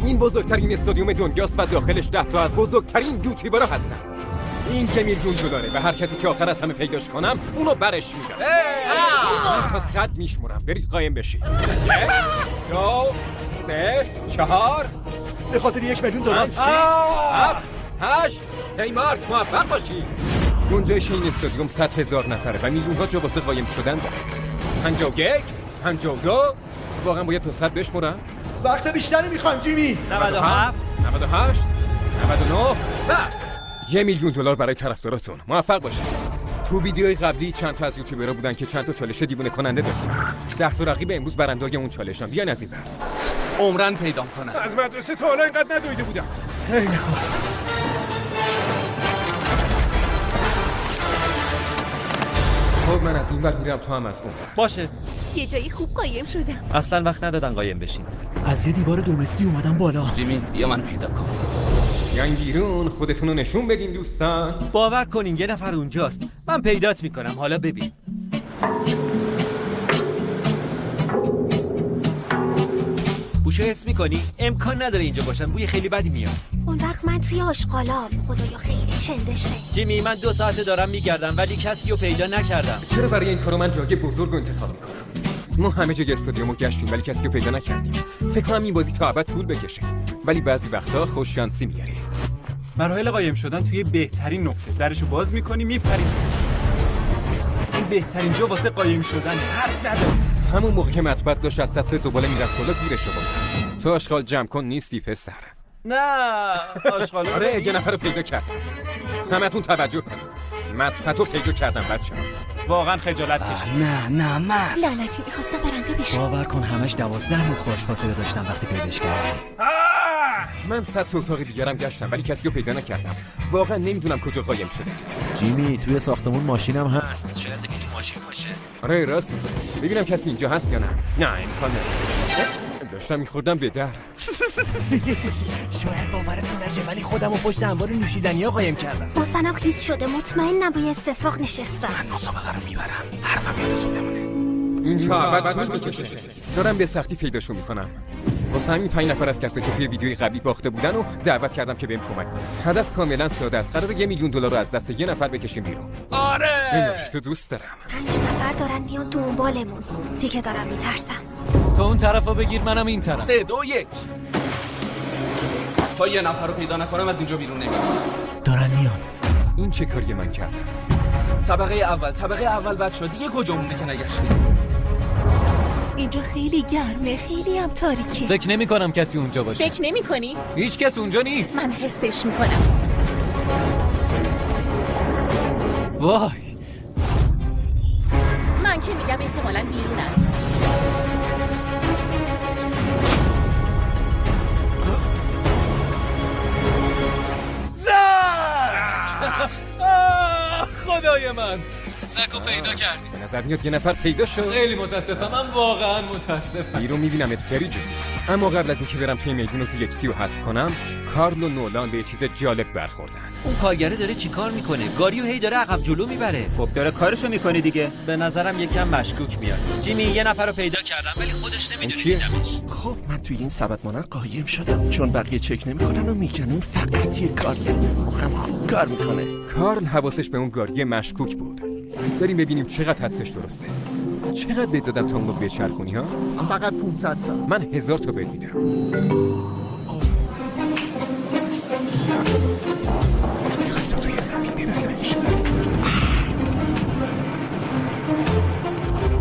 این بزرگترین استادیوم دنیاست و داخلش 10 تا از بزرگترین یوتیوبرها هستن. این $1 میلیون و هر کسی که آخر از همه پیداش کنم اونو برش میدم. من تا 100 میشمرم، برید قایم بشید. 1 2 3 4 به خاطر $1 میلیون 7 8 هی مارک موفق باشی. گنجایش این استادیوم 100,000 نفره و میلیون ها جا واسه قایم شدن داره. 51 52 واقعا باید تا 100 بشمرم؟ وقت بیشتری میخوام جیمی. 97 98 99 $1 میلیون برای طرفداراتون. موفق باشید. تو ویدیوهای قبلی چند تا از یوتیوبرها بودن که چند تا چالش دیوونه کننده داشتن. 10 تا رقیب امروز برنده‌ی اون چالشن. بیان از این ور. عمرن پیدا کنن. از مدرسه تا حالا اینقدر ندویده بودم. خیلی خوب. خب من از این ور میرم، تو هم از اون ور. باشه. یه جایی خوب قایم شدم. اصلا وقت ندادن قایم بشین. از یه دیوار 2 متری اومدم بالا. جیمی بیا منو پیدا کن. بیاین بیرون، خودتون رو نشون بدین دوستان. باور کنین یه نفر اونجاست. من پیدات میکنم، حالا ببین. بوشو حس میکنی؟ امکان نداره اینجا باشن، بوی خیلی بدی میاد. اون وقت من توی آشغالام، خدایا خیلی چندشه. جیمی من 2 ساعته دارم میگردم ولی کسی رو پیدا نکردم. چرا برای این کارو من جای بزرگ رو انتخاب میکنم؟ ما همه جای استادیومو گشتیم ولی کسی رو پیدا نکردیم. فکر کنم این بازی تا ابد طول بکشه، ولی بعضی وقتا خوش شانسی میاری. مراحل قایم شدن توی بهترین نقطه. درشو باز میکنی میپری. این بهترین جا واسه قایم شدن. حرف نداره. همون موقع که مطبت داشت از سطح زباله میرفت بالا گیرش رو بردم. تو آشغال جمع کن نیستی پسر. نه آشغال. آره یه نفر رو پیدا کردم. همتون توجه کنید. مطبتو پیدا کردم بچه‌ها. واقعا خجالت کشید. نه من لعنتی میخواستم برنده بشم. باور کن همش 12 روز باش فاصله داشتم وقتی پیداش کردم. من 100 تا اتاق دیگرم گشتم ولی کسی رو پیدا نکردم. واقعا نمیدونم کجا قایم شده. جیمی توی ساختمون ماشینم هست. شاید که تو ماشین باشه. آره راست میگی. ببینم کسی اینجا هست یا نه. نه امکان نداره. داشتم میخوردم به در. شاید باورتون نشه ولی خودمو پشت انبار نوشیدنی‌ها قایم کردم. حسنم خیس شده، مطمئنم روی استفراغ نشستم. من مسابقه رو میبرم. حرفم یادتون بمونه. این تا ابد طول میکشه. دارم به سختی پیداشو میکنم. واسه همین 5 نفر از کسایی که توی ویدیوی قبلی باخته بودن و دعوت کردم که بهم کمک کنن. هدف کاملا ساده است. قراره $1 میلیون رو از دست یه نفر بکشیم بیرون. آره. تو دوست دارم. 5 نفر دارن میان دنبالمون. دیگه دارم میترسم. تو اون طرفو بگیر، منم این طرف. 3 2 1. تا یه نفر رو پیدا نکنم از اینجا بیرون نمیرم. دارن میان. این چه کاری من کردم؟ طبقه اول بچه‌ها دیگه کجا مونده که نگشتیم؟ اینجا خیلی گرمه، خیلی هم تاریکی. فکر نمی کنم کسی اونجا باشه. فکر نمی کنی؟ هیچ کس اونجا نیست. من حسش میکنم. وای من که میگم احتمالاً بیرونن. خدای من زکو پیدا کردی. به نظر میاد یه نفر پیدا شد. خیلی متاسفم، من واقعا متاسفم. بیرون میبینمت فری جون. اما قبل از اینکه برم توی میدون CHC رو حذف کنم، کارل و نولان به یه چیز جالب برخوردن. اون کارگره داره چیکار میکنه؟ گاریو هی داره عقب جلو میبره. خب داره کارشو میکنه دیگه. به نظرم یکم مشکوک میاد. جیمی یه نفر رو پیدا کردم ولی خودش نمیدونه دیدمش. خب من توی این سبد مانند قایم شدم چون بقیه چک نمیکنن و میگن اون فقط یه کارگره. مخم خوب کار میکنه. کارل حواسش به اون گاریه مشکوک بود. بریم ببینیم چقدر حدسش درسته. چقدر بهت دادم تا اون رو بچرخونی ها؟ فقط 500 تا. من 1000 تا بهت میدم. میخوای تو توی زمین ببریمش.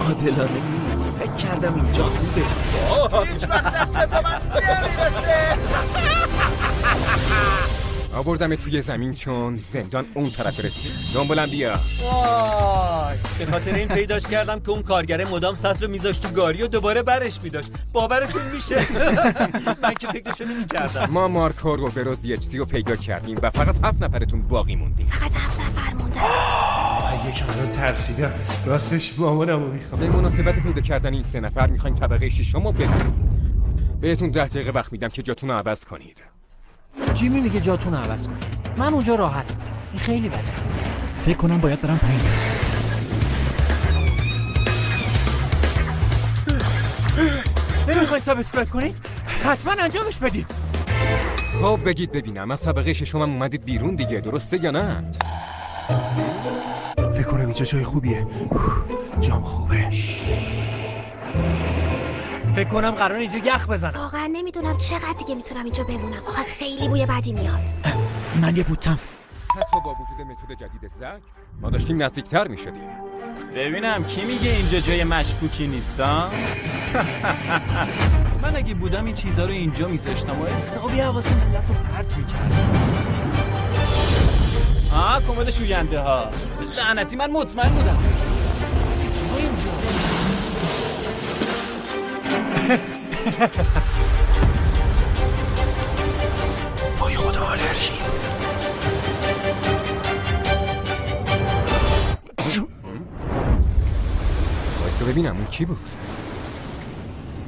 عادلانه نیست. فکر کردم اینجا خوبه. هیچ وقت دست به من نمیرسه. آوردم توی زمین چون زندان اون طرف رسید. دنبالم بیا. وای به خاطر این پیداش کردم که اون کارگره مدام سطل رو میذاشت تو گاری و دوباره برش میداشت. باورتون میشه؟ من که فکرشو نمی‌کردم. ما مارکو رو به CHC رو پیدا کردیم و فقط 7 نفرتون باقی موندیم. فقط 7 نفر موندن. یکم الان ترسیدم. راستش مامانمو میخوام. به مناسبت پیدا کردن این 3 نفر میخوایم طبقه 6 رو بزنیم. بهتون 10 دقیقه وقت میدم که جاتون رو عوض کنید. جیمی میگه جاتون عوض کنید. من اونجا راحت میرم. این خیلی بده. فکر کنم باید برم پایین. نمیخوای سابسکرایب کنید؟ حتما انجامش بدید. خب بگید ببینم از طبقه ششم اومدید بیرون دیگه، درسته یا نه؟ فکر کنم اینجا جای خوبیه. جام خوبه. فکر کنم قرار اینجا یخ بزنم. واقعا نمیدونم چقدر دیگه میتونم اینجا بمونم. آخه خیلی بوی بدی میاد. من یه بوتم. حتی با وجود متد جدید زک ما داشتیم نزدیکتر میشدیم. ببینم کی میگه اینجا جای مشکوکی نیستا؟ من اگه بودم این چیزا رو اینجا میذاشتم و حسابی حواس ملت رو پرت میکردم. کمد شوینده ها. لعنتی من مطمئن بودم. چرا اینجا؟ وای خدا آلرژی. وایسا ببینم اون کی بود؟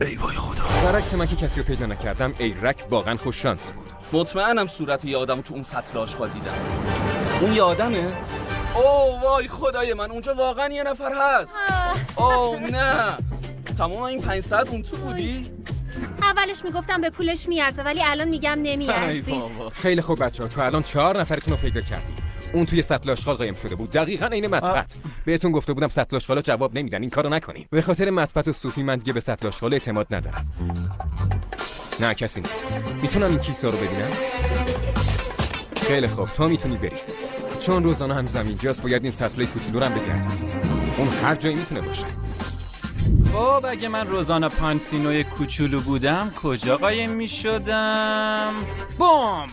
ای وای خدا. برعکس من که کسی رو پیدا نکردم، ایرک واقعا خوش شانس بود. مطمئنم صورت یه آدم تو اون سطل آشغال دیدم. اون یه آدمه؟ اوه وای خدای من، اونجا واقعا یه نفر هست. اوه نه، تمام این 5 ساعت اون تو بودی؟ اولش میگفتم به پولش میارزه ولی الان میگم نمیارزید. خیلی خوب بچه‌ها، تو الان 4 نفرتون رو پیدا کردید. اون توی سطل آشغال قایم شده بود، دقیقاً عین مطبت. بهتون گفته بودم سطل آشغالا جواب نمیدن، این کارو نکنین. به خاطر مطبت و صوفی من دیگه به سطل آشغال اعتماد ندارم. نه کسی نیست. میتونم این کیسه رو ببینم؟ خیلی خوب، تو میتونی بری. چون روزانه هنوزم اینجاست، باید این سطل کوچولو رو هم بگردم. اون هر جایی میتونه باشه. خب اگه من روزانا پانسینوی کوچولو بودم کجا قایم میشدم؟ بوم!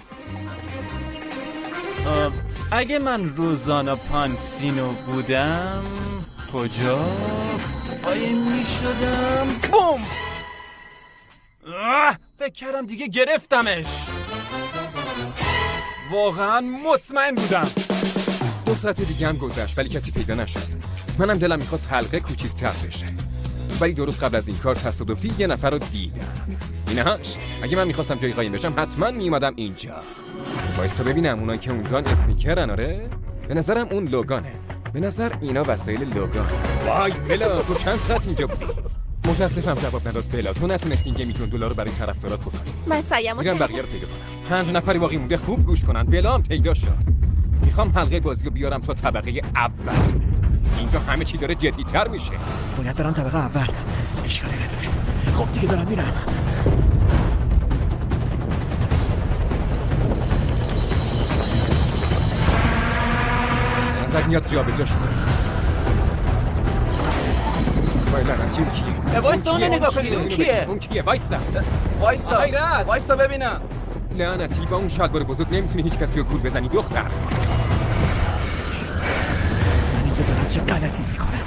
اگه من روزانا پانسینو بودم کجا قایم میشدم؟ بوم! فکر کردم دیگه گرفتمش. واقعا مطمئن بودم. 2 ساعت دیگه هم گذشت ولی کسی پیدا نشد. منم دلم میخواست حلقه کوچیک‌تر بشه. ولی درست قبل از این کار تصادفی یه نفر رو دیدم. اینهاش. اگه من میخواستم جایی قایم بشم حتما میومدم اینجا. وایستا ببینم اونایی که اونجان اسنیکرن. آره؟ به نظرم اون لوگانه. به نظر اینا وسایل لوگان. وای بلا، تو چند ساعت اینجا بودی؟ متاسفم جواب نداد بلا. تو نتونستی $1 میلیون رو برای طرفدارات بکنی. من سعیمو میگم بقیه رو پیدا کنم. 5 نفری باقی مونده، خوب گوش کنن. بلا هم پیدا شد. میخوام حلقه بازی رو بیارم تا طبقه اول. اینجا همه چی داره جدی‌تر میشه. باید برم طبقه اول. اشکالی نداره. خب دیگه دارم میرم. نظر میاد جابجا شده. وای لعنتی کیه؟ وایسا اون نگاه کنید. اون کیه؟ اون کیه؟ وایسا. وایسا ببینم. لعنتی با اون شلوار بزرگ نمیتونی هیچ کسی رو گول بزنی دختر. من اینجا دارم چه غلطی میکنم.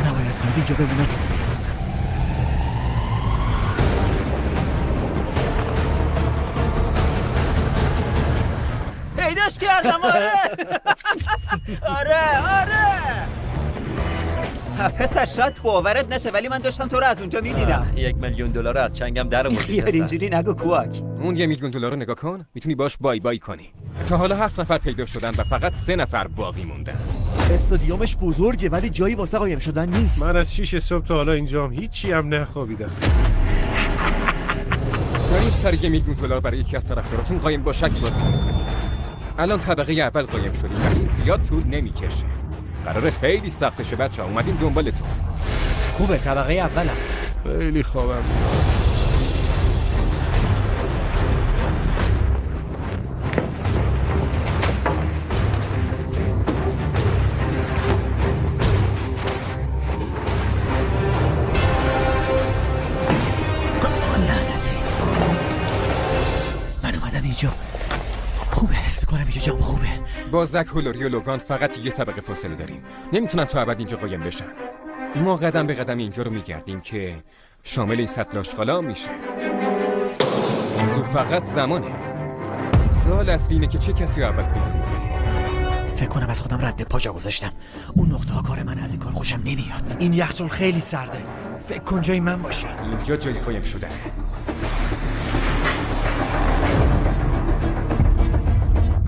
نباید زیاد اینجا بمونم. پیداش کردم. آره پسر شاید باورت نشه ولی من داشتم تو رو از اونجا میدیدم. $1 میلیون از چنگم در آوردی. اینجوری نگو کوک. اون $1 میلیون رو نگاه کن، میتونی باش بای بای کنی. تا حالا 7 نفر پیدا شدن و فقط 3 نفر باقی موندن. استادیومش بزرگه ولی جایی واسه قایم شدن نیست. من از 6 صبح تا حالا اینجام هیچی هم نخوابیدم. دارید سر $1 میلیون برای یکی از طرفداراتون قایم با شک بازی میکنید. الان طبقه اول قایم شدیم و این زیاد طول نمیکشه. قراره خیلی سخت شه بچه‌ها، اومدیم دنبالتون. خوبه طبقه اولم. خیلی خوابم میاد. لعنتی. من اومدم اینجا. خوبه، حس میکنم اینجا جام خوبه. با زک هولوری و لوگان فقط یه طبقه فاصله داریم. نمیتونن تا ابد اینجا قایم بشن. ما قدم به قدم اینجا رو میگردیم که شامل این سطل آشغالا میشه. موضوع فقط زمانه. سوال اصلی اینه که چه کسی رو اول پیدا کنه. فکر کنم از خودم رد پا جا گذاشتم. اون نقطه ها کار من، از این کار خوشم نمیاد. این یخچال خیلی سرده. فکر کن جای من باشه. اینجا جای قایم شدنه.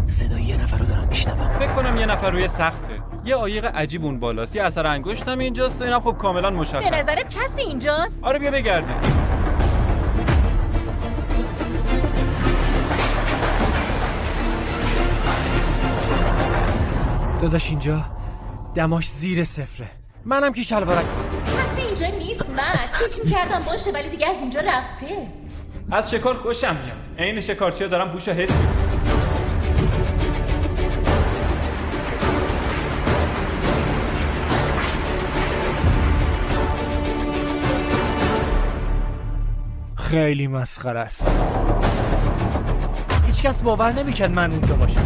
صدای یه نفر رو دارم میشنوم. فکر کنم یه نفر روی سقفه. یه عایق عجیب اون بالاست. یه اثر انگشتم اینجاست و اینم خب کاملا مشخص. به نظرت کسی اینجاست؟ آره بیا بگردیم. داداش اینجا دماش زیر صفره. منم که شلوارک کسی اینجا نیست. من فکر می‌کردم باشه ولی دیگه از اینجا رفته. از شکار خوشم میاد. عین شکارچی‌ها دارم بوشو حس می‌کنم. خیلی مسخره است. هیچ کس باور نمی‌کرد من اونجا باشم.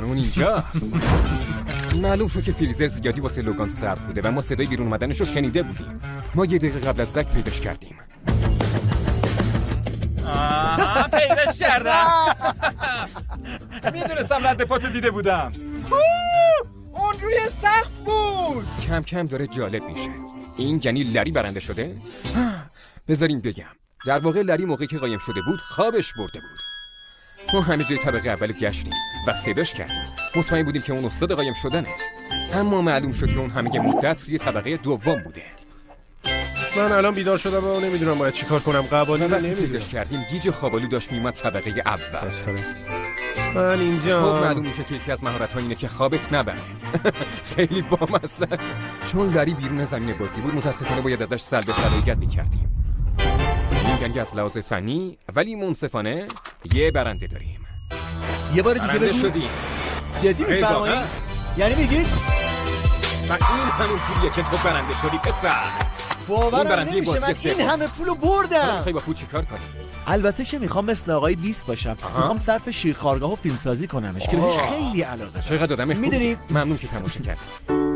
اون اینجاست. معلوم شد که فریزر زیادی واسه لوگان سرد بوده و ما صدای بیرون اومدنش رو شنیده بودیم. ما یه دقیقه قبل از زک پیداش کردیم. پیداش کردم. میدونستم رد پاتو دیده بودم. اون روی سقف بود. کم کم داره جالب میشه. این یعنی لری برنده شده؟ بذاریم بگم. در واقع لری موقعی که قایم شده بود خوابش برده بود. ما همه جای طبقه اول گشتیم و صداش کردیم. مطمئن بودیم که اون استاد قایم شدنه. اما معلوم شد که اون همه مدت روی طبقه دوم بوده. من الان بیدار شدم و نمیدونم باید چیکار کنم. قوانین رو نمیدونم. کردیم گیج خوابالو داشت میومد طبقه اول. من اینجا خب معلوم میشه که یکی از مهارت‌ها اینه که خوابت نبره. خیلی بامزه است. چون لری بیرون زمین بازی بود متاسفانه باید ازش سلب صلاحیت می‌کردیم. این یعنی از لحاظ فنی ولی منصفانه یه برنده داریم. یه بار دیگه بگو. شدی. جدی می‌فرمایید؟ یعنی میگید و این همون پولیه که تو برنده شدی پسر. باورم نمیشه من این همه پولو بردم. خیلی با پول چیکار کنی؟ البته که میخوام مثل آقای 20 باشم. میخوام صرف شیرخوارگاه و فیلمسازی کنمش که بهش خیلی علاقه دارم. چقدر آدم میدونید ممنون که تماشا کردید.